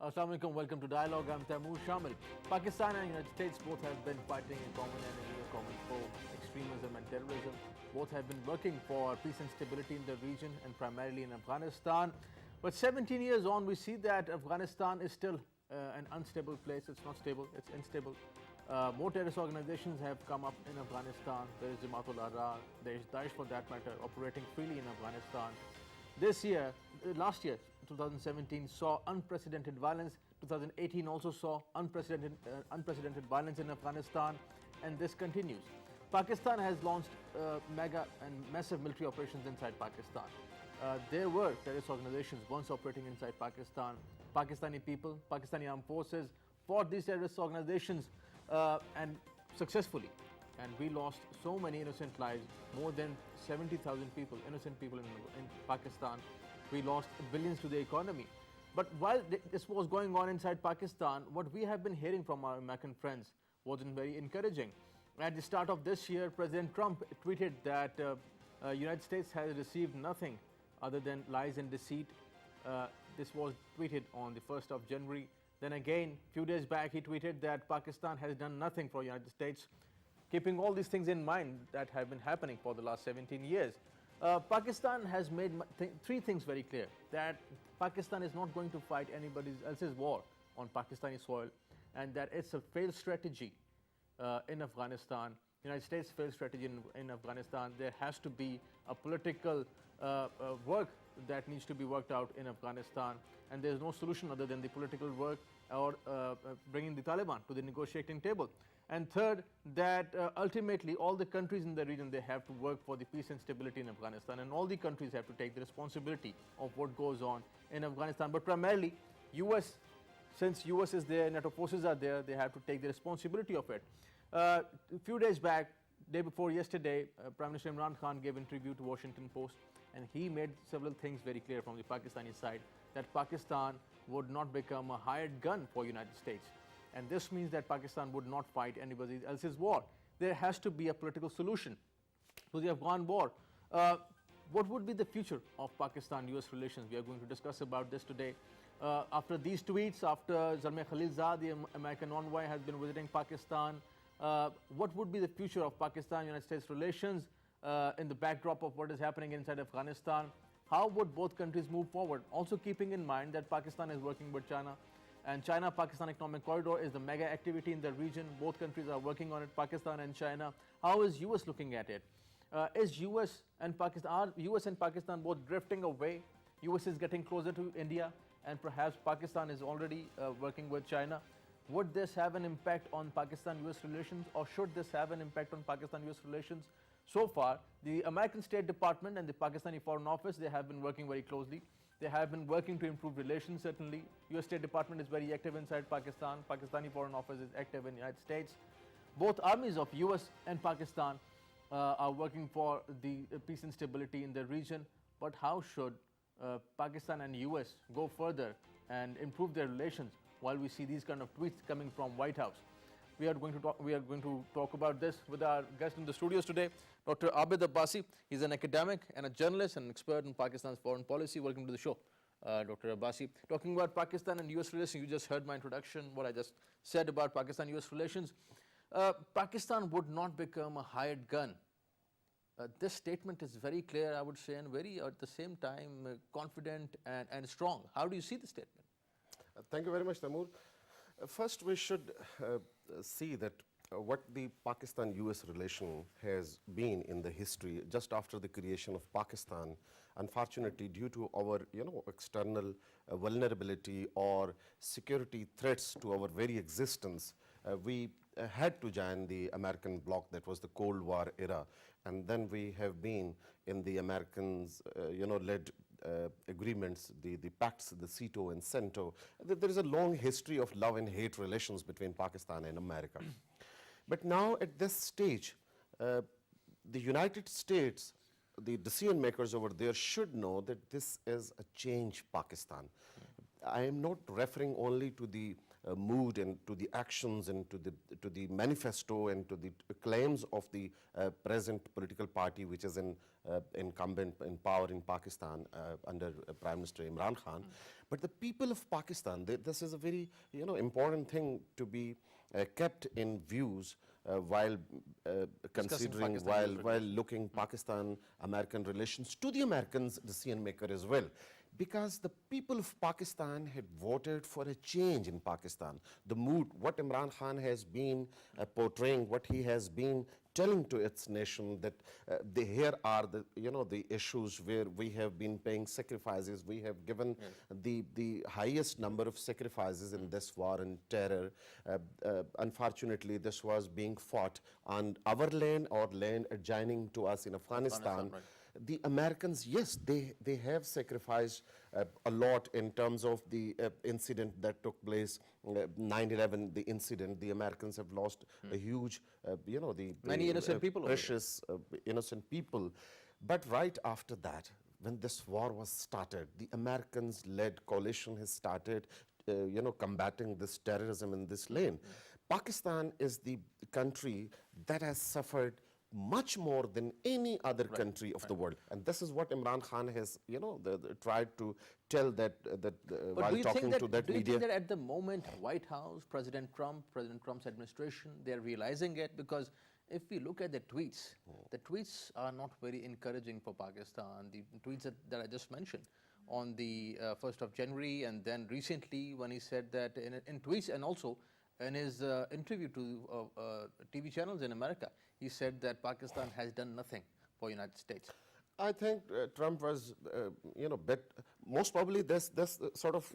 Assalamu alaikum, welcome to Dialogue. I'm Taimur, Shamil. Pakistan and United States both have been fighting a common enemy, a common foe, extremism and terrorism. Both have been working for peace and stability in the region and primarily in Afghanistan. But 17 years on, we see that Afghanistan is still an unstable place. It's not stable, it's unstable. More terrorist organizations have come up in Afghanistan. There is Jamaat-ul-Ahrar, there is Daesh for that matter, operating freely in Afghanistan. Last year, 2017 saw unprecedented violence. 2018 also saw unprecedented violence in Afghanistan, and this continues. Pakistan has launched mega and massive military operations inside Pakistan. There were terrorist organizations once operating inside Pakistan. Pakistani people, Pakistani armed forces fought these terrorist organizations and successfully. And we lost so many innocent lives, more than 70,000 people, innocent people in Pakistan. We lost billions to the economy. But while this was going on inside Pakistan, what we have been hearing from our American friends wasn't very encouraging. At the start of this year, President Trump tweeted that United States has received nothing other than lies and deceit. This was tweeted on the 1st of January. Then again, a few days back, he tweeted that Pakistan has done nothing for United States. Keeping all these things in mind that have been happening for the last 17 years, Pakistan has made three things very clear: that Pakistan is not going to fight anybody else's war on Pakistani soil, and that it's a failed strategy in Afghanistan. United States failed strategy in Afghanistan. There has to be a political work that needs to be worked out in Afghanistan, and there's no solution other than the political work or bringing the Taliban to the negotiating table. And third, that ultimately all the countries in the region, they have to work for the peace and stability in Afghanistan, and all the countries have to take the responsibility of what goes on in Afghanistan. But primarily, US, since US is there, NATO forces are there, they have to take the responsibility of it. A few days back, day before yesterday, Prime Minister Imran Khan gave an interview to Washington Post, and he made several things very clear from the Pakistani side, that Pakistan would not become a hired gun for United States. And this means that Pakistan would not fight anybody else's war. There has to be a political solution to the Afghan war. What would be the future of Pakistan-US relations? We are going to discuss about this today. After these tweets, after Zalmay Khalilzad, the American envoy, has been visiting Pakistan, what would be the future of Pakistan-United States relations in the backdrop of what is happening inside Afghanistan? How would both countries move forward? Also keeping in mind that Pakistan is working with China, and China-Pakistan Economic Corridor is the mega activity in the region. Both countries are working on it, Pakistan and China. How is US looking at it? Are US and Pakistan both drifting away? US is getting closer to India, and perhaps Pakistan is already working with China. Would this have an impact on Pakistan-US relations, or should this have an impact on Pakistan-US relations? So far, the American State Department and the Pakistani Foreign Office, they have been working very closely. They have been working to improve relations, certainly. US State Department is very active inside Pakistan. Pakistani Foreign Office is active in the United States. Both armies of US and Pakistan are working for the peace and stability in the region. But how should Pakistan and US go further and improve their relations while we see these kind of tweets coming from White House? We are going to talk about this with our guest in the studios today, Dr. Abid Abbasi. He's an academic and a journalist and an expert in Pakistan's foreign policy. Welcome to the show, Dr. Abbasi. Talking about Pakistan and US relations, you just heard my introduction, what I just said about Pakistan-US relations. Pakistan would not become a hired gun. This statement is very clear, I would say, and very, at the same time, confident and strong. How do you see the statement? Thank you very much, Taimur. First, we should see that what the Pakistan-US relation has been in the history just after the creation of Pakistan. Unfortunately, due to our external vulnerability or security threats to our very existence, we had to join the American bloc. That was the Cold War era, and then we have been in the Americans led agreements, the pacts, the CETO and CENTO. There is a long history of love and hate relations between Pakistan and America. But now at this stage, the United States, the decision makers over there should know that this is a change Pakistan. I am not referring only to the moved into the actions and to the manifesto and to the claims of the present political party which is incumbent in power in Pakistan under Prime Minister Imran Khan. But the people of Pakistan, this is a very important thing to be kept in views while considering, while looking Pakistan-American relations to the Americans decision maker as well. Because the people of Pakistan had voted for a change in Pakistan. The mood, what Imran Khan has been portraying, what he has been telling to its nation, that here are the issues where we have been paying sacrifices. We have given the highest number of sacrifices in this war and terror. Unfortunately, this was being fought on our land or land adjoining to us in Afghanistan. The Americans, yes, they have sacrificed a lot in terms of the incident that took place, 9/11, the incident. The Americans have lost a huge, many innocent people, precious innocent people. But right after that, when this war was started, the Americans-led coalition has started, combating this terrorism in this lane. Pakistan is the country that has suffered much more than any other country of the world. And this is what Imran Khan has, tried to tell that while talking to that media. Do you think that at the moment, White House, President Trump's administration, they're realizing it? Because if we look at the tweets are not very encouraging for Pakistan. The tweets that I just mentioned on the 1st of January, and then recently when he said that in tweets, and also in his interview to TV channels in America, he said that Pakistan has done nothing for United States. I think Trump was, most probably this sort of,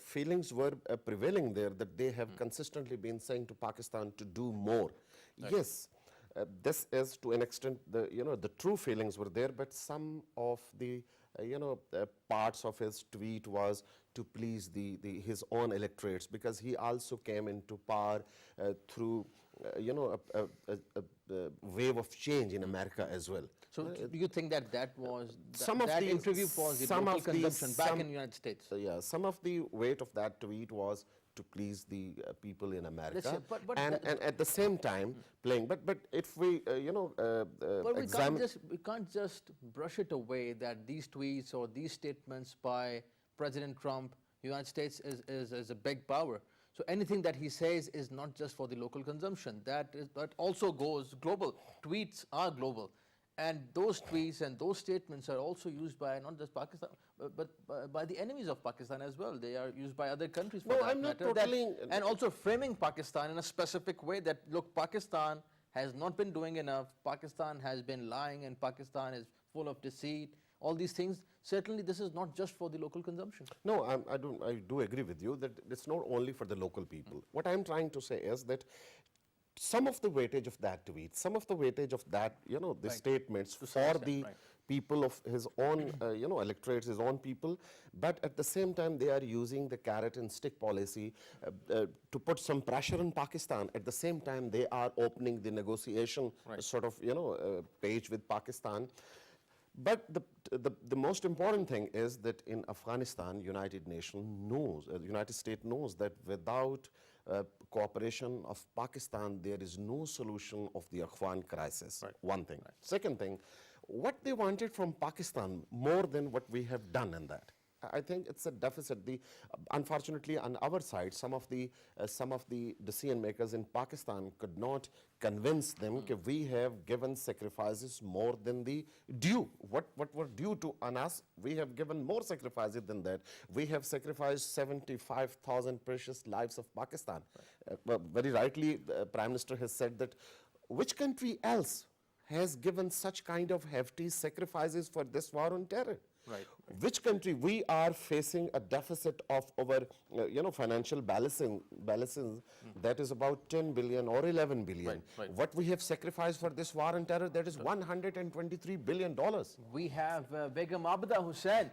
feelings were prevailing there, that they have consistently been saying to Pakistan to do more. Right. Yes, this is to an extent, the true feelings were there, but some of the, parts of his tweet was to please his own electorates, because he also came into power through, a wave of change in America as well. So do you think that that interview was the local consumption back in the United States? Yeah, some of the weight of that tweet was to please the people in America, and at the same time playing. But if we, we can't just brush it away that these tweets or these statements by President Trump, United States is a big power. So anything that he says is not just for the local consumption. That also goes global. Tweets are global. And those tweets and those statements are also used by not just Pakistan, but by the enemies of Pakistan as well. They are used by other countries for that matter. And also framing Pakistan in a specific way that, look, Pakistan has not been doing enough, Pakistan has been lying, and Pakistan is full of deceit. All these things, certainly this is not just for the local consumption. No, I do agree with you that it's not only for the local people. What I'm trying to say is that some of the weightage of that tweet, some of the weightage of that, the statements for the people of his own, electorates, his own people, but at the same time they are using the carrot and stick policy to put some pressure on Pakistan. At the same time, they are opening the negotiation sort of, page with Pakistan. But the most important thing is that in Afghanistan, United States knows that without cooperation of Pakistan, there is no solution of the Afghan crisis. One thing. Second thing, what they wanted from Pakistan more than what we have done in that. I think it's a deficit. Unfortunately, on our side, some of the decision makers in Pakistan could not convince them that we have given sacrifices more than the due. What were due to on us, we have given more sacrifices than that. We have sacrificed 75,000 precious lives of Pakistan. Very rightly, the Prime Minister has said that which country else has given such kind of hefty sacrifices for this war on terror? Which country? We are facing a deficit of our, financial balances that is about 10 billion or 11 billion. What we have sacrificed for this war on terror, that is $123 billion. We have Begum Abida Hussain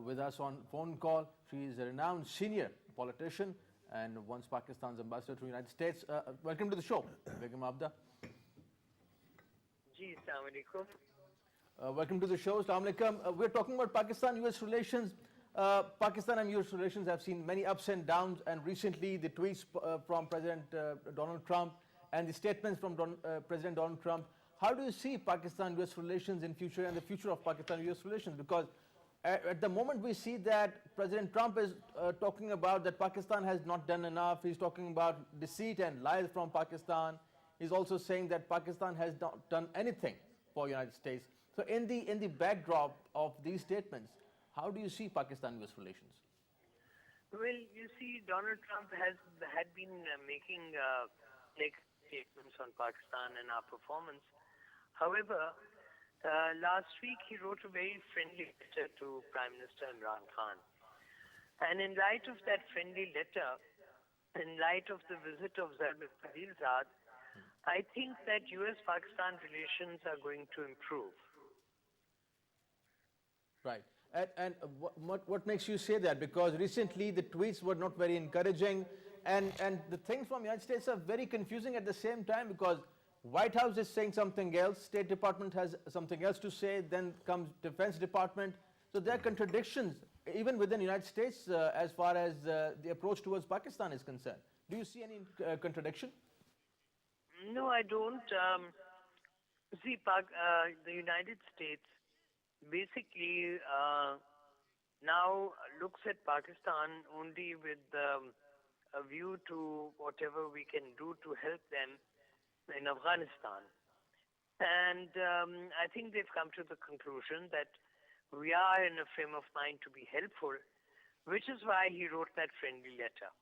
with us on phone call. She is a renowned senior politician and once Pakistan's ambassador to the United States. Welcome to the show, Begum Abida. Ji, Assalamu alaikum. Welcome to the show. Assalamu alaikum. We're talking about Pakistan-US relations. Pakistan and US relations have seen many ups and downs, and recently the tweets from President Donald Trump and the statements from President Donald Trump. How do you see Pakistan-US relations in future and the future of Pakistan-US relations? Because at the moment we see that President Trump is talking about that Pakistan has not done enough. He's talking about deceit and lies from Pakistan. He's also saying that Pakistan has not done anything for United States. So in the backdrop of these statements, how do you see Pakistan-US relations? Well, you see, Donald Trump had been making negative statements on Pakistan and our performance. However, last week he wrote a very friendly letter to Prime Minister Imran Khan. And in light of that friendly letter, in light of the visit of Shamil, I think that US-Pakistan relations are going to improve. Right. And what makes you say that? Because recently the tweets were not very encouraging, and the things from the United States are very confusing at the same time, because White House is saying something else, State Department has something else to say, then comes Defense Department. So there are contradictions even within the United States as far as the approach towards Pakistan is concerned. Do you see any contradiction? No, I don't. See, the United States basically now looks at Pakistan only with a view to whatever we can do to help them in Afghanistan. And I think they've come to the conclusion that we are in a frame of mind to be helpful, which is why he wrote that friendly letter.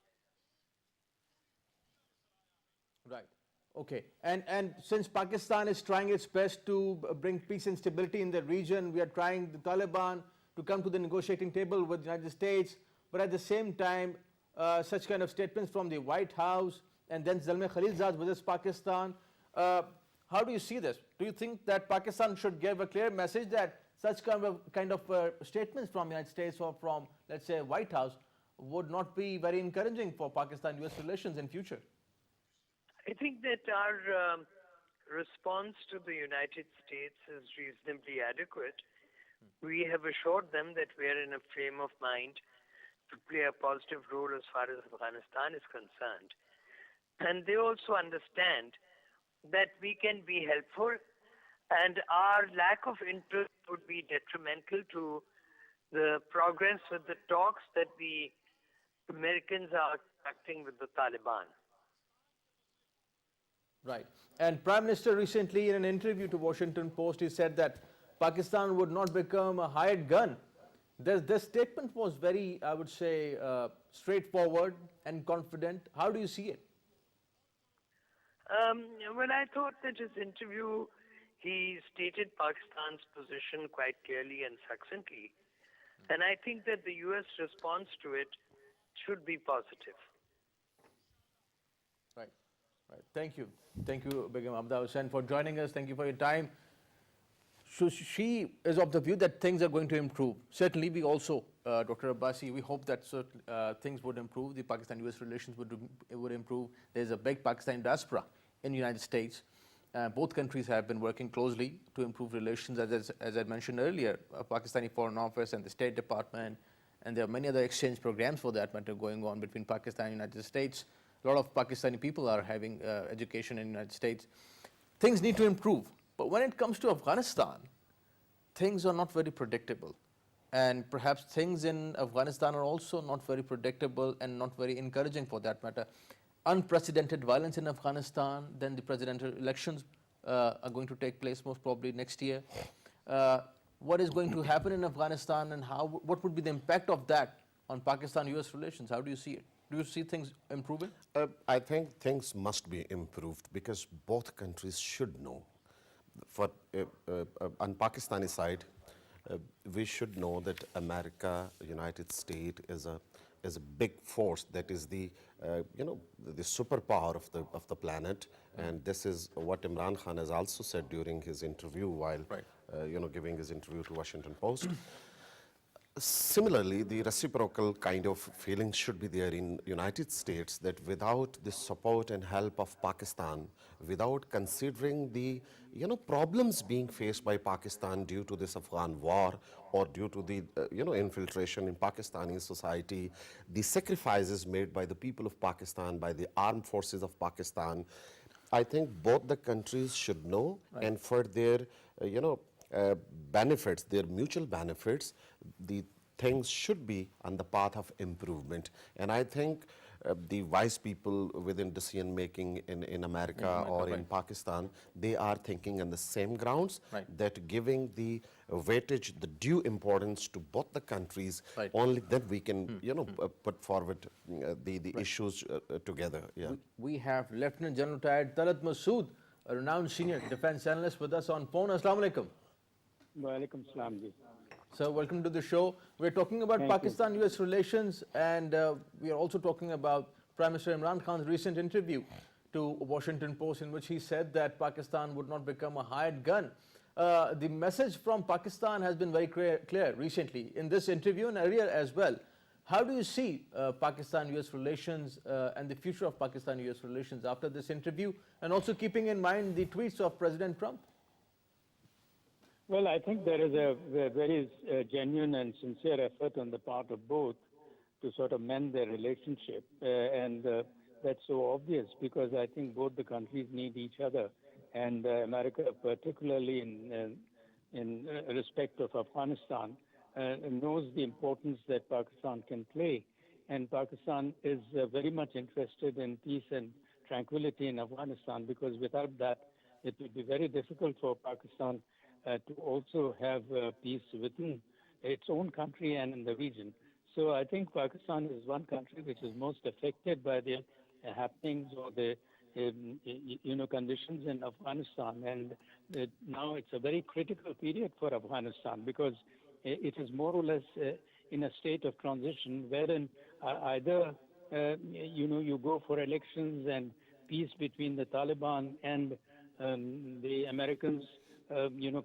Right. Okay. And since Pakistan is trying its best to bring peace and stability in the region, we are trying the Taliban to come to the negotiating table with the United States, but at the same time, such kind of statements from the White House, and then Zalmay Khalilzad visits Pakistan. How do you see this? Do you think that Pakistan should give a clear message that such kind of statements from the United States or from, let's say, White House would not be very encouraging for Pakistan-US relations in future? I think that our response to the United States is reasonably adequate. We have assured them that we are in a frame of mind to play a positive role as far as Afghanistan is concerned. And they also understand that we can be helpful, and our lack of interest would be detrimental to the progress with the talks that the Americans are conducting with the Taliban. Right. And Prime Minister recently in an interview to Washington Post, he said that Pakistan would not become a hired gun. This statement was very, I would say, straightforward and confident. How do you see it? Well, I thought that his interview, he stated Pakistan's position quite clearly and succinctly. And I think that the U.S. response to it should be positive. Right. Right. Thank you. Thank you, Begum Abda Hussain, for joining us. Thank you for your time. So she is of the view that things are going to improve. Certainly, we also, Dr. Abbasi, we hope that things would improve. The Pakistan-US relations would improve. There's a big Pakistan diaspora in the United States. Both countries have been working closely to improve relations, as I mentioned earlier, Pakistani Foreign Office and the State Department, and there are many other exchange programs for that matter going on between Pakistan and the United States. A lot of Pakistani people are having education in the United States. Things need to improve. But when it comes to Afghanistan, things are not very predictable. And perhaps things in Afghanistan are also not very predictable and not very encouraging for that matter. Unprecedented violence in Afghanistan, then the presidential elections are going to take place most probably next year. What is going to happen in Afghanistan, and what would be the impact of that on Pakistan-US relations? How do you see it? Do you see things improving? I think things must be improved because both countries should know. On Pakistani side, we should know that America, United States is a big force that is the superpower of the planet, and this is what Imran Khan has also said during his interview while giving his interview to Washington Post. Similarly, the reciprocal kind of feelings should be there in United States that without the support and help of Pakistan, without considering the problems being faced by Pakistan due to this Afghan war or due to the infiltration in Pakistani society, the sacrifices made by the people of Pakistan, by the armed forces of Pakistan, I think both the countries should know, and for their, benefits, their mutual benefits, the things should be on the path of improvement. And I think the wise people within decision making in America or in Pakistan, they are thinking on the same grounds, that giving the weightage, the due importance to both the countries, only then we can, put forward the issues together. Yeah. We have Lieutenant General Retired Talat Masood, a renowned senior defense analyst, with us on phone. Assalamu alaikum. Wa alaikum salam ji. So, welcome to the show. We're talking about Pakistan-US relations, and we are also talking about Prime Minister Imran Khan's recent interview to Washington Post, in which he said that Pakistan would not become a hired gun. The message from Pakistan has been very clear recently in this interview and earlier as well. How do you see Pakistan-US relations and the future of Pakistan-US relations after this interview, and also keeping in mind the tweets of President Trump? Well, I think there is a very genuine and sincere effort on the part of both to sort of mend their relationship. And that's so obvious because I think both the countries need each other. And America, particularly in respect of Afghanistan, knows the importance that Pakistan can play. And Pakistan is very much interested in peace and tranquility in Afghanistan, because without that, it would be very difficult for Pakistan to also have peace within its own country and in the region. So I think Pakistan is one country which is most affected by the happenings or the conditions in Afghanistan. And now it's a very critical period for Afghanistan, because it is more or less in a state of transition wherein either you go for elections and peace between the Taliban and the Americans,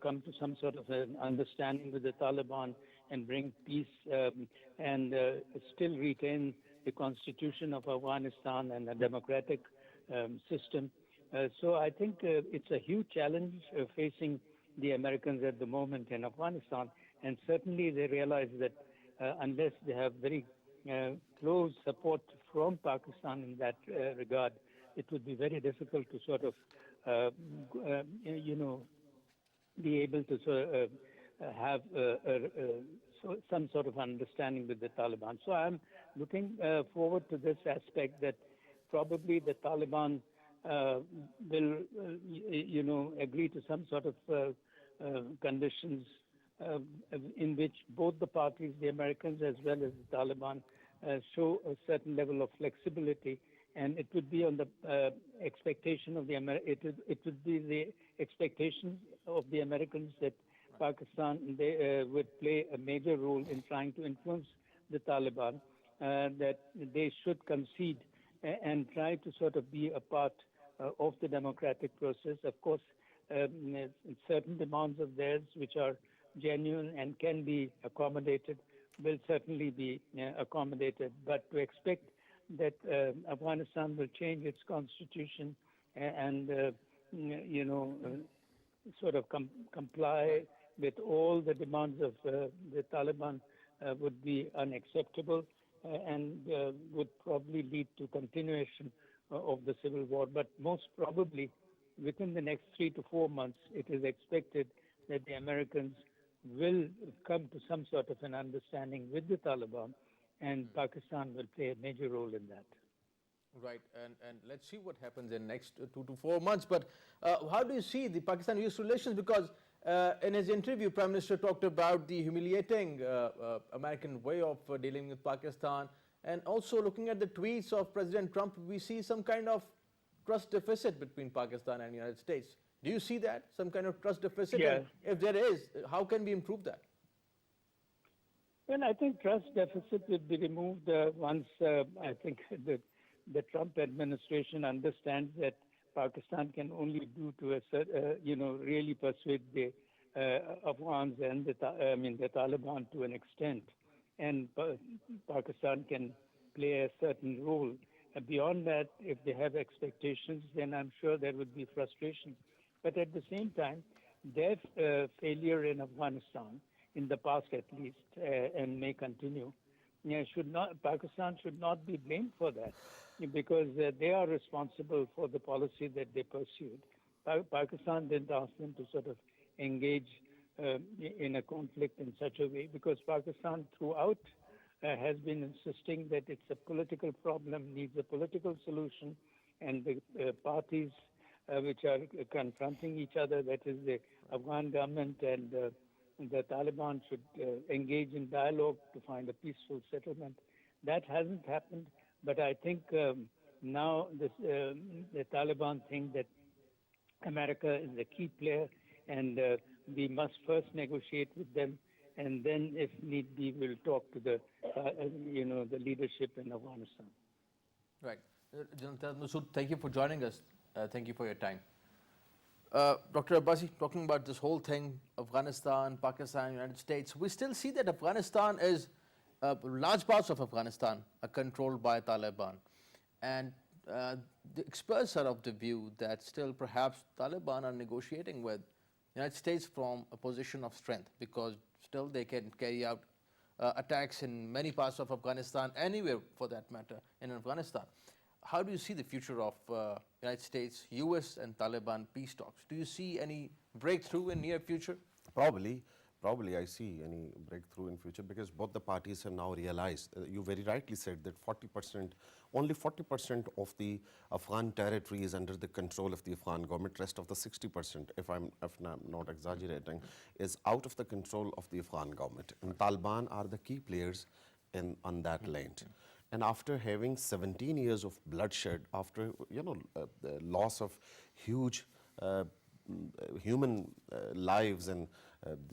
come to some sort of an understanding with the Taliban and bring peace and still retain the constitution of Afghanistan and a democratic system. So I think it's a huge challenge facing the Americans at the moment in Afghanistan. And certainly they realize that unless they have very close support from Pakistan in that regard, it would be very difficult to sort of, be able to have some sort of understanding with the Taliban. So I'm looking forward to this aspect that probably the Taliban will, agree to some sort of conditions in which both the parties, the Americans as well as the Taliban, show a certain level of flexibility. And it would be on the expectation of it would be the expectation of the Americans that Pakistan would play a major role in trying to influence the Taliban, that they should concede and try to sort of be a part of the democratic process. Of course, certain demands of theirs which are genuine and can be accommodated will certainly be accommodated. But to expect that Afghanistan will change its constitution and, sort of comply with all the demands of the Taliban would be unacceptable and would probably lead to continuation of the civil war. But most probably within the next 3 to 4 months, it is expected that the Americans will come to some sort of an understanding with the Taliban, and Pakistan will play a major role in that. Right, and let's see what happens in next 2 to 4 months. But how do you see the Pakistan-US relations? Because in his interview, Prime Minister talked about the humiliating American way of dealing with Pakistan, and also looking at the tweets of President Trump, we see some kind of trust deficit between Pakistan and the United States. Do you see that, some kind of trust deficit? Yeah. And if there is, how can we improve that? Well, I think trust deficit will be removed once I think the Trump administration understands that Pakistan can only do to really persuade the Afghans and the Taliban to an extent. and Pakistan can play a certain role. Beyond that, if they have expectations, then I'm sure there would be frustration. But at the same time, their failure in Afghanistan, in the past at least, and may continue, should not Pakistan should not be blamed for that, because they are responsible for the policy that they pursued. Pakistan didn't ask them to sort of engage in a conflict in such a way, because Pakistan throughout has been insisting that it's a political problem, needs a political solution, and the parties which are confronting each other, that is the Afghan government and the Taliban, should engage in dialogue to find a peaceful settlement. That hasn't happened, but I think now the Taliban think that America is the key player, and we must first negotiate with them, and then, if need be, we'll talk to the the leadership in Afghanistan. Right. General Masood, thank you for joining us. Thank you for your time. Dr. Abbasi, talking about this whole thing, Afghanistan, Pakistan, United States, we still see that Afghanistan is, large parts of Afghanistan are controlled by Taliban. And the experts are of the view that still perhaps Taliban are negotiating with United States from a position of strength, because still they can carry out attacks in many parts of Afghanistan, anywhere for that matter in Afghanistan. How do you see the future of United States, US and Taliban peace talks? Do you see any breakthrough in near future? Probably I see any breakthrough in future, because both the parties have now realized, you very rightly said that only 40% of the Afghan territory is under the control of the Afghan government. Rest of the 60%, if I'm not exaggerating, is out of the control of the Afghan government. And Taliban are the key players on that land. And after having 17 years of bloodshed, after the loss of huge human lives and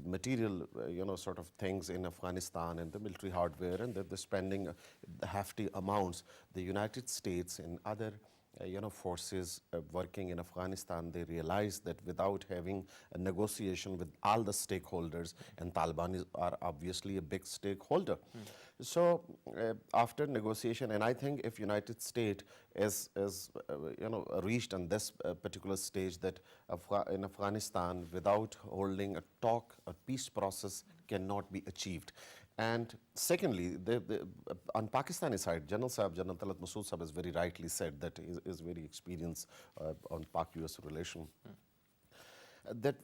material, sort of things in Afghanistan, and the military hardware, and the spending hefty amounts, the United States and other forces working in Afghanistan, they realized that without having a negotiation with all the stakeholders, and Taliban are obviously a big stakeholder. So after negotiation, and I think if United States is reached on this particular stage, that in Afghanistan, without holding a talk, a peace process cannot be achieved. And secondly, on Pakistani side, General Talat Masood Sahab has very rightly said that he is very experienced on Pak-US relation. That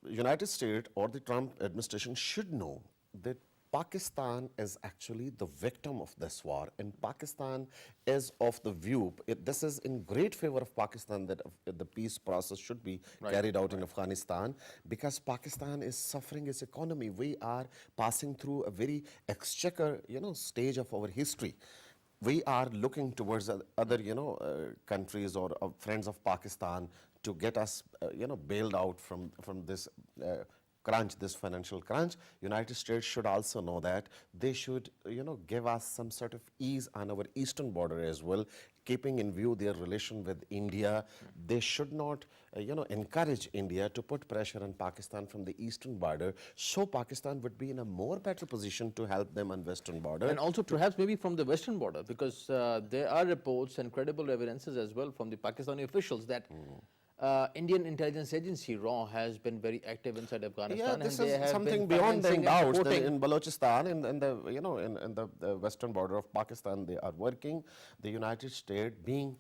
United States or the Trump administration should know that Pakistan is actually the victim of this war, and Pakistan is of the view, this is in great favor of Pakistan, that the peace process should be carried out in Afghanistan, because Pakistan is suffering its economy. We are passing through a very exchequer, stage of our history. We are looking towards other, countries or friends of Pakistan to get us, bailed out from this crunch, this financial crunch. United States should also know that they should, give us some sort of ease on our eastern border as well, keeping in view their relation with India. They should not, encourage India to put pressure on Pakistan from the eastern border, so Pakistan would be in a more better position to help them on western border. And also perhaps maybe from the western border, because there are reports and credible evidences as well from the Pakistani officials that Indian intelligence agency RAW has been very active inside Afghanistan. Yeah, this is something beyond any doubt. In Balochistan, in the western border of Pakistan, they are working. The United States being,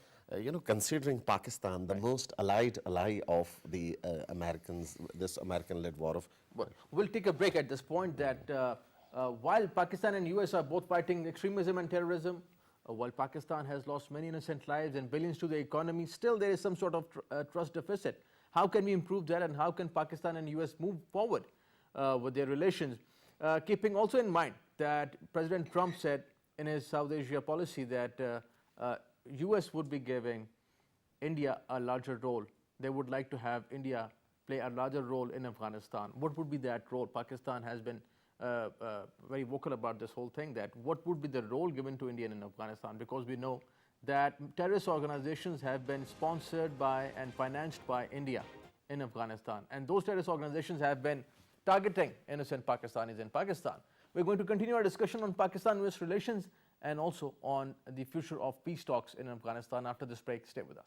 considering Pakistan the most allied ally of the Americans, this American-led war of. Well, we'll take a break at this point. That while Pakistan and US are both fighting extremism and terrorism, while Pakistan has lost many innocent lives and billions to the economy, still there is some sort of trust deficit. How can we improve that, and how can Pakistan and US move forward with their relations? Keeping also in mind that President Trump said in his South Asia policy that US would be giving India a larger role. They would like to have India play a larger role in Afghanistan. What would be that role? Pakistan has been very vocal about this whole thing, that what would be the role given to India in Afghanistan, because we know that terrorist organizations have been sponsored by and financed by India in Afghanistan, and those terrorist organizations have been targeting innocent Pakistanis in Pakistan. We're going to continue our discussion on Pakistan-US relations and also on the future of peace talks in Afghanistan after this break. Stay with us.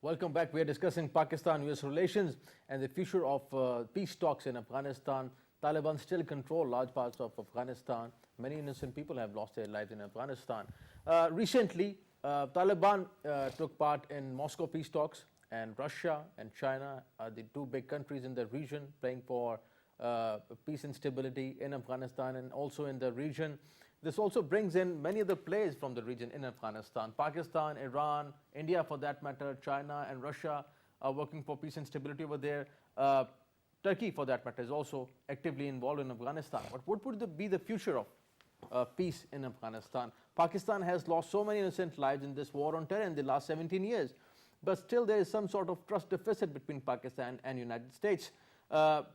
Welcome back. We are discussing Pakistan-US relations and the future of peace talks in Afghanistan. Taliban still control large parts of Afghanistan. Many innocent people have lost their lives in Afghanistan. Recently, Taliban took part in Moscow peace talks, and Russia and China are the two big countries in the region playing for peace and stability in Afghanistan and also in the region. This also brings in many other players from the region in Afghanistan. Pakistan, Iran, India for that matter, China and Russia are working for peace and stability over there. Turkey for that matter is also actively involved in Afghanistan. But what would be the future of peace in Afghanistan? Pakistan has lost so many innocent lives in this war on terror in the last 17 years. But still there is some sort of trust deficit between Pakistan and United States.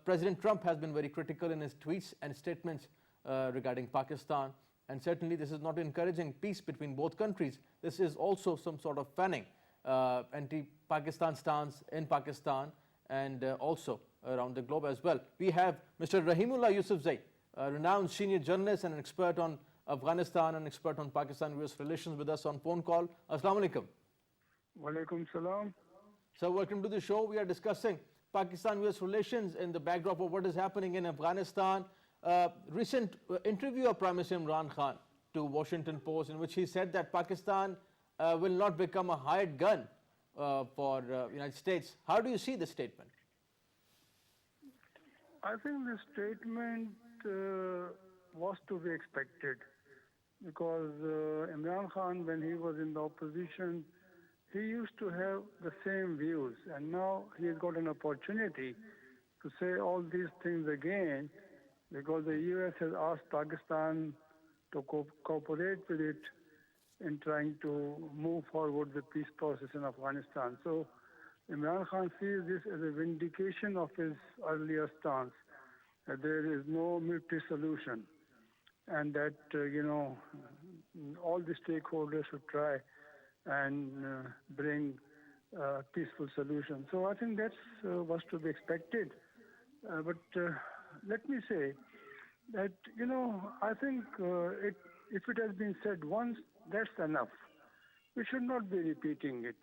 President Trump has been very critical in his tweets and statements regarding Pakistan. And certainly this is not encouraging peace between both countries. This is also some sort of fanning anti-Pakistan stance in Pakistan and also around the globe as well. We have Mr. Rahimullah Yusufzai, a renowned senior journalist and an expert on Afghanistan and expert on Pakistan-US relations with us on phone call. Assalamu alaikum. Walaikum salam. So welcome to the show. We are discussing Pakistan-US relations in the backdrop of what is happening in Afghanistan. Recent interview of Prime Minister Imran Khan to Washington Post in which he said that Pakistan will not become a hired gun for United States. How do you see this statement? I think the statement was to be expected because Imran Khan, when he was in the opposition, he used to have the same views, and now he has got an opportunity to say all these things again because the U.S. has asked Pakistan to cooperate with it in trying to move forward the peace process in Afghanistan. So Imran Khan sees this as a vindication of his earlier stance, that there is no military solution and that, all the stakeholders should try and bring a peaceful solution. So I think that was to be expected. But let me say that, I think if it has been said once, that's enough. We should not be repeating it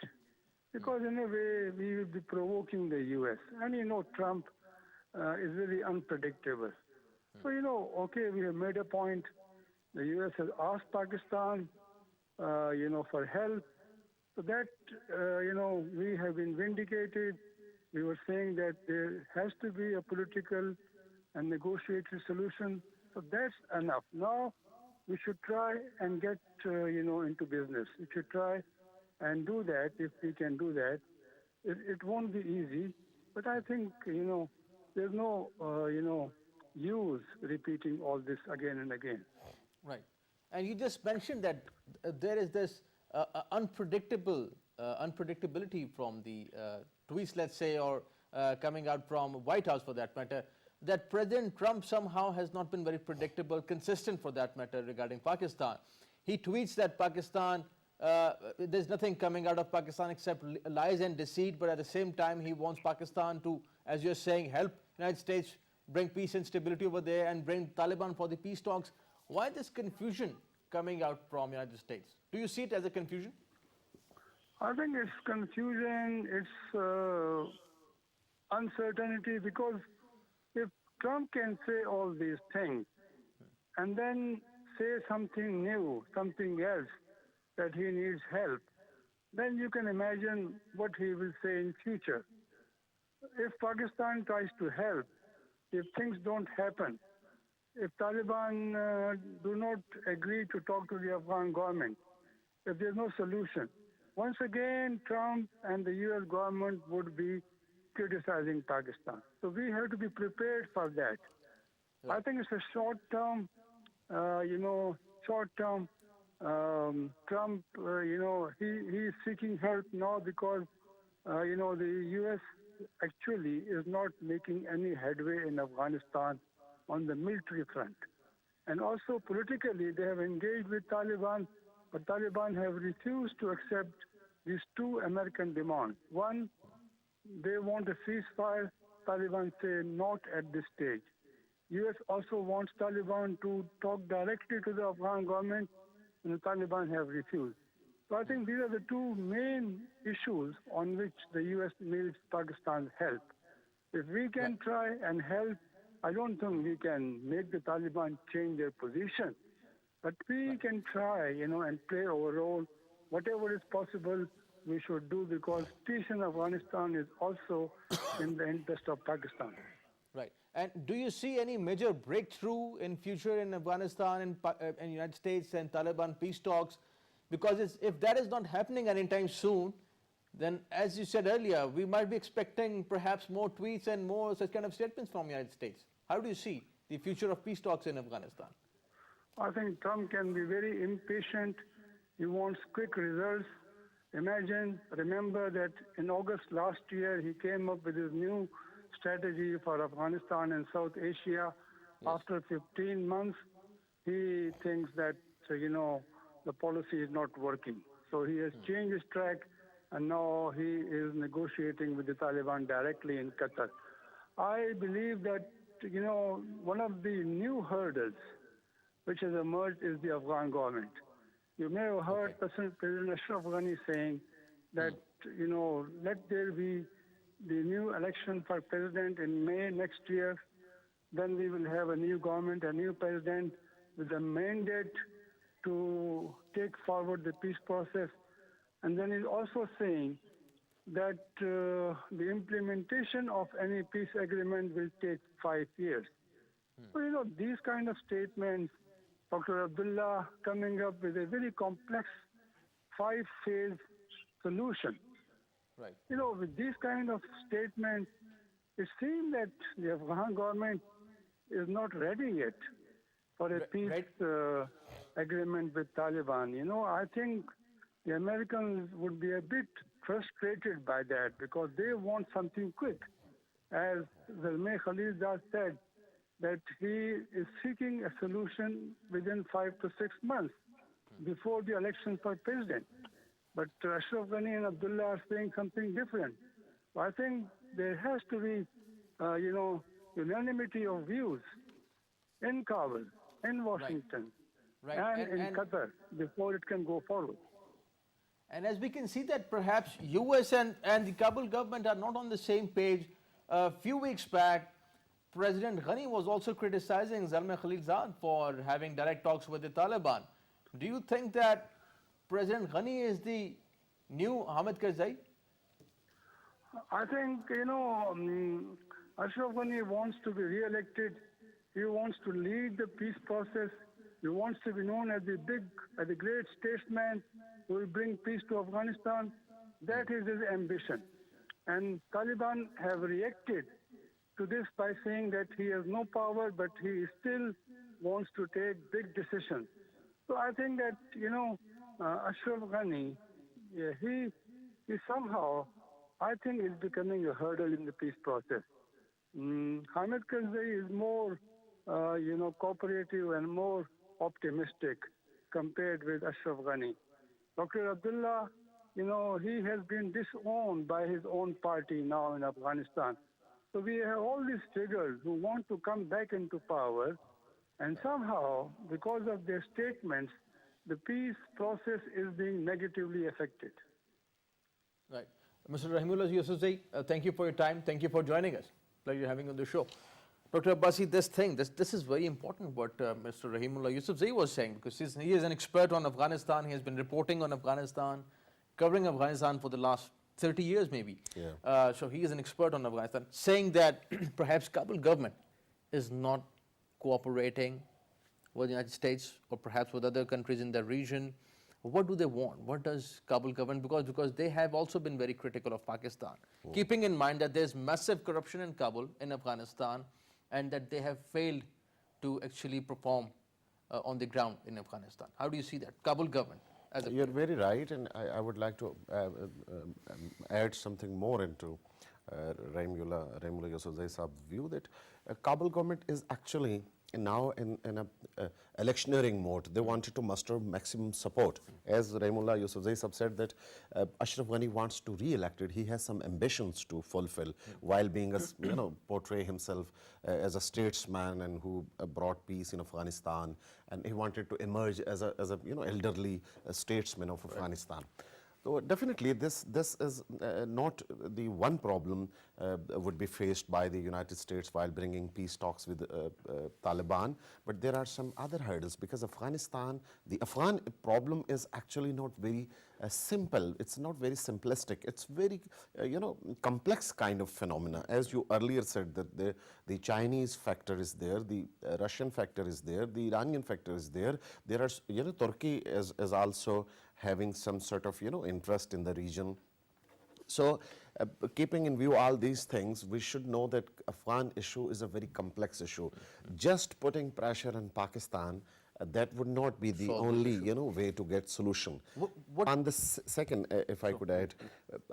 because in a way we will be provoking the U.S. And Trump is very unpredictable. So, okay, we have made a point. The U.S. has asked Pakistan, for help. So that, we have been vindicated. We were saying that there has to be a political and negotiatory solution. So that's enough. Now, we should try and get, into business. We should try and do that if we can do that. It won't be easy, but I think, there's no, use repeating all this again and again. Right. And you just mentioned that there is this unpredictability from the tweets, let's say, or coming out from White House for that matter, that President Trump somehow has not been very predictable, consistent for that matter regarding Pakistan. He tweets that Pakistan, there's nothing coming out of Pakistan except lies and deceit, but at the same time he wants Pakistan to, as you're saying, help United States bring peace and stability over there and bring Taliban for the peace talks. Why this confusion coming out from United States? Do you see it as a confusion? I think it's confusion, it's uncertainty, because if Trump can say all these things and then say something new, something else, that he needs help, then you can imagine what he will say in future. If Pakistan tries to help, if things don't happen, if Taliban do not agree to talk to the Afghan government, if there's no solution, once again Trump and the U.S. government would be criticizing Pakistan. So we have to be prepared for that. Yeah. I think it's a short-term, Trump, he's seeking help now because, the U.S. actually is not making any headway in Afghanistan on the military front. And also politically, they have engaged with Taliban, but Taliban have refused to accept these two American demands. One, they want a ceasefire. Taliban say not at this stage. U.S. also wants Taliban to talk directly to the Afghan government, and the Taliban have refused. So I think these are the two main issues on which the U.S. needs Pakistan's help. If we can try and help, I don't think we can make the Taliban change their position. But we can try, and play our role. Whatever is possible, we should do, because peace in Afghanistan is also in the interest of Pakistan. Right. And do you see any major breakthrough in future in Afghanistan and United States and Taliban peace talks? Because if that is not happening anytime soon, then as you said earlier, we might be expecting perhaps more tweets and more such kind of statements from the United States. How do you see the future of peace talks in Afghanistan? I think Trump can be very impatient. He wants quick results. Remember that in August last year, he came up with his new strategy for Afghanistan and South Asia. Yes. After 15 months, he thinks that, the policy is not working. So he has changed his track, and now he is negotiating with the Taliban directly in Qatar. I believe that, one of the new hurdles which has emerged is the Afghan government. You may have heard President Ashraf Ghani saying that, let there be the new election for president in May next year. Then we will have a new government, a new president with a mandate to take forward the peace process. And then he's also saying that the implementation of any peace agreement will take 5 years. So, these kind of statements, Dr. Abdullah coming up with a very complex 5-phase solution. Right. With these kind of statements, it seems that the Afghan government is not ready yet for a peace agreement with Taliban. I think the Americans would be a bit frustrated by that because they want something quick. As Zalmay Khalilzad said, that he is seeking a solution within 5 to 6 months before the election for president. But Ashraf Ghani and Abdullah are saying something different. So I think there has to be, unanimity of views in Kabul, in Washington, and in Qatar before it can go forward. And as we can see that perhaps US and the Kabul government are not on the same page. A few weeks back, President Ghani was also criticizing Zalmay Khalilzad for having direct talks with the Taliban. Do you think that President Ghani is the new Hamid Karzai? I think, Ashraf Ghani wants to be re-elected. He wants to lead the peace process. He wants to be known as the great statesman who will bring peace to Afghanistan. That is his ambition. And Taliban have reacted to this by saying that he has no power, but he still wants to take big decisions. So I think that, Ashraf Ghani, he somehow, I think, is becoming a hurdle in the peace process. Hamid Karzai is more, cooperative and more optimistic compared with Ashraf Ghani. Dr. Abdullah, he has been disowned by his own party now in Afghanistan. So we have all these figures who want to come back into power, and somehow, because of their statements, the peace process is being negatively affected. Right. Mr. Rahimullah Yusufzai, thank you for your time. Thank you for joining us. Pleasure having you on the show. Dr. Abbasi, this is very important what Mr. Rahimullah Yusufzai was saying, because he is an expert on Afghanistan. He has been reporting on Afghanistan, covering Afghanistan for the last 30 years maybe. Yeah. So he is an expert on Afghanistan, saying that perhaps Kabul government is not cooperating with the United States or perhaps with other countries in the region. What do they want? What does Kabul government, because they have also been very critical of Pakistan, keeping in mind that there's massive corruption in Kabul, in Afghanistan, and that they have failed to actually perform on the ground in Afghanistan. How do you see that? Kabul government. You're very right, and I would like to add something more into Rahimullah Yusufzai Saab's view that Kabul government is actually now in a electioneering mode. They wanted to muster maximum support. As Rahimullah Yusufzai Saab said that Ashraf Ghani wants to re-elected. He has some ambitions to fulfill while being, portray himself as a statesman and who brought peace in Afghanistan, and he wanted to emerge as a elderly statesman of Afghanistan. So definitely this is not the one problem would be faced by the United States while bringing peace talks with Taliban, but there are some other hurdles because the Afghan problem is actually not very simple. It's not very simplistic. It's very, complex kind of phenomena. As you earlier said that the Chinese factor is there, the Russian factor is there, the Iranian factor is there. There are, Turkey is also having some sort of, interest in the region. So keeping in view all these things, we should know that Afghan issue is a very complex issue. Just putting pressure on Pakistan, that would not be the only, way to get solution. On the second, if I could add,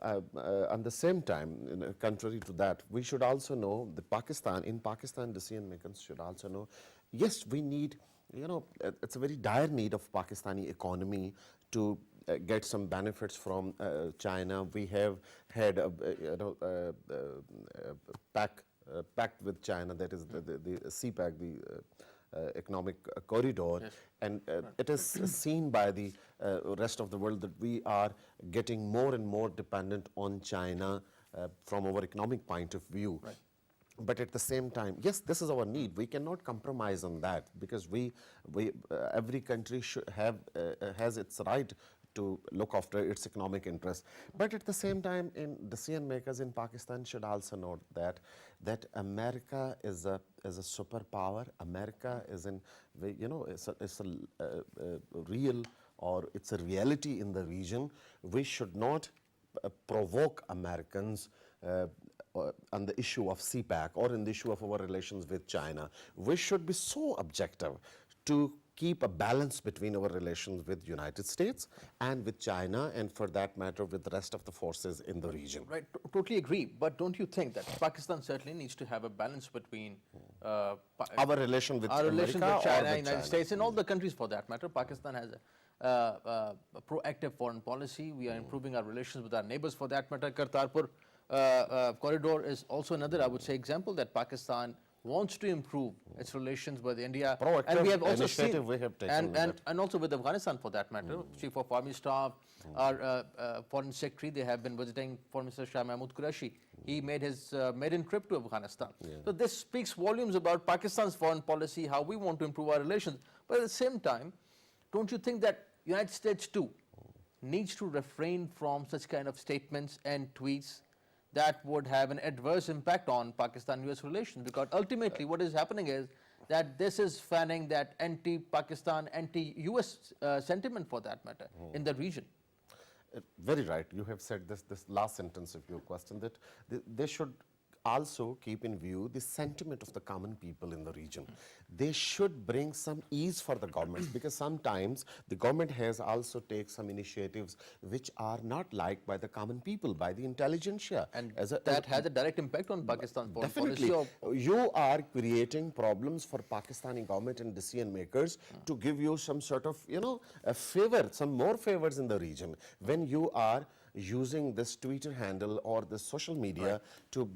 on the same time, contrary to that, we should also know that in Pakistan, decision makers should also know, yes, we need, it's a very dire need of Pakistani economy to get some benefits from China. We have had a pact with China, that is the CPAC, the economic corridor, yes. And it is seen by the rest of the world that we are getting more and more dependent on China from our economic point of view. Right. But at the same time, yes, this is our need. We cannot compromise on that because every country has its right to look after its economic interests. But at the same time, decision makers in Pakistan should also note that America is a superpower. America is it's a real, or it's a reality in the region. We should not provoke Americans on the issue of CPAC or in the issue of our relations with China. We should be so objective to keep a balance between our relations with United States and with China, and for that matter with the rest of the forces in the region. Right, totally agree. But don't you think that Pakistan certainly needs to have a balance between our relation with China, United States, and all the countries for that matter? Pakistan has a proactive foreign policy. We are improving our relations with our neighbors for that matter. Kartarpur corridor is also another, I would say, example that Pakistan wants to improve its relations with India. And we have also seen, we have taken and also with Afghanistan for that matter. Chief of Army Staff, our Foreign Secretary, they have been visiting Foreign Minister Shah Mahmood Qureshi. He made his maiden trip to Afghanistan. Yeah. So this speaks volumes about Pakistan's foreign policy, how we want to improve our relations. But at the same time, don't you think that United States too needs to refrain from such kind of statements and tweets that would have an adverse impact on Pakistan-US relations? Because ultimately what is happening is that this is fanning that anti-Pakistan, anti-US sentiment for that matter in the region. Very right. You have said this last sentence of your question, that they should also keep in view the sentiment of the common people in the region. They should bring some ease for the government, because sometimes the government has also take some initiatives which are not liked by the common people, by the intelligentsia. And that has a direct impact on Pakistan's foreign Definitely. policy. You are creating problems for Pakistani government and decision makers to give you some sort of, a favor, some more favors in the region. When you are using this Twitter handle or the social media to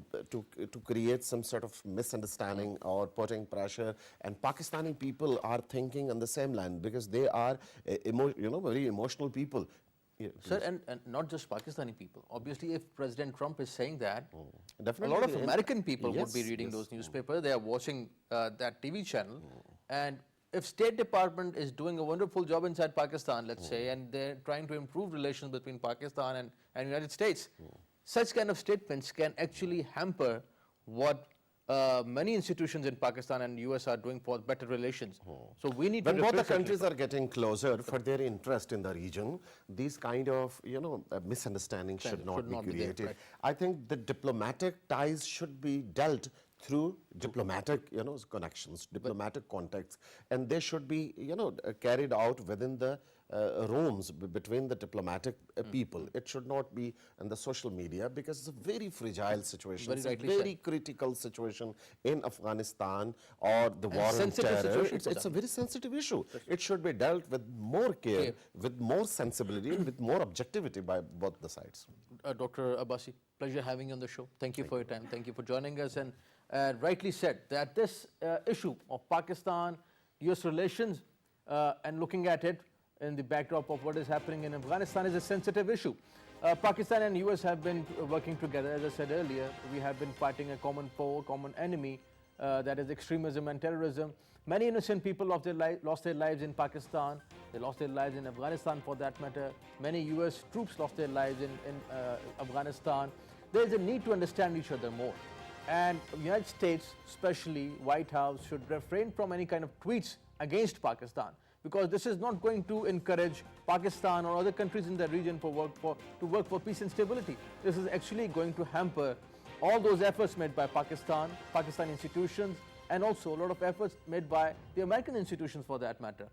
create some sort of misunderstanding or putting pressure, and Pakistani people are thinking on the same line, because they are very emotional people. Yeah, Sir, and not just Pakistani people. Obviously, if President Trump is saying that, Definitely. a lot of American people would be Yes, reading yes. those newspapers. They are watching that TV channel. And if State Department is doing a wonderful job inside Pakistan, let's say, and they're trying to improve relations between Pakistan and United States, such kind of statements can actually hamper what many institutions in Pakistan and US are doing for better relations. So we need When to both the refresh that countries are getting closer for their interest in the region, these kind of misunderstandings should not be be there, created. right. I think the diplomatic ties should be dealt through diplomatic connections, diplomatic contacts, and they should be carried out within the rooms between the diplomatic people. It should not be in the social media, because it's a very fragile situation. Very It's a rightly very critical situation in Afghanistan, or the war on sensitive terror. situation It's, for it's a them. very sensitive issue. It should be dealt with more care, with more sensibility, and with more objectivity by both the sides. Dr. Abbasi, pleasure having you on the show. Thank you for your time. Thank you for joining us. And rightly said that this issue of Pakistan-US relations and looking at it in the backdrop of what is happening in Afghanistan is a sensitive issue. Pakistan and US have been working together. As I said earlier, we have been fighting a common foe, a common enemy, that is extremism and terrorism. Many innocent people lost their lives in Pakistan. They lost their lives in Afghanistan for that matter. Many US troops lost their lives in Afghanistan. There is a need to understand each other more. And the United States, especially White House, should refrain from any kind of tweets against Pakistan, because this is not going to encourage Pakistan or other countries in the region to work for peace and stability. This is actually going to hamper all those efforts made by Pakistan institutions, and also a lot of efforts made by the American institutions for that matter.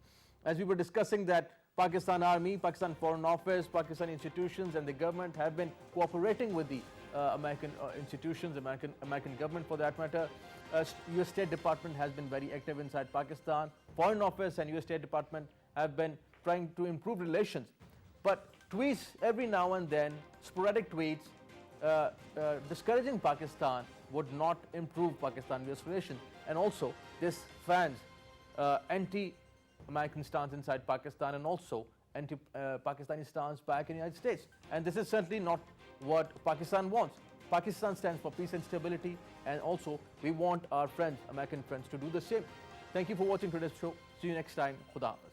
As we were discussing that Pakistan Army, Pakistan Foreign Office, Pakistan institutions and the government have been cooperating with the American institutions, American government for that matter. US State Department has been very active inside Pakistan. Foreign Office and US State Department have been trying to improve relations. But tweets every now and then, sporadic tweets, discouraging Pakistan would not improve Pakistan-US relations. And also, this fans anti-American stance inside Pakistan, and also anti-Pakistani stance back in the United States. And this is certainly not what Pakistan wants. Pakistan stands for peace and stability, and also we want our friends, American friends, to do the same. Thank you for watching today's show. See you next time. Khuda Hafiz.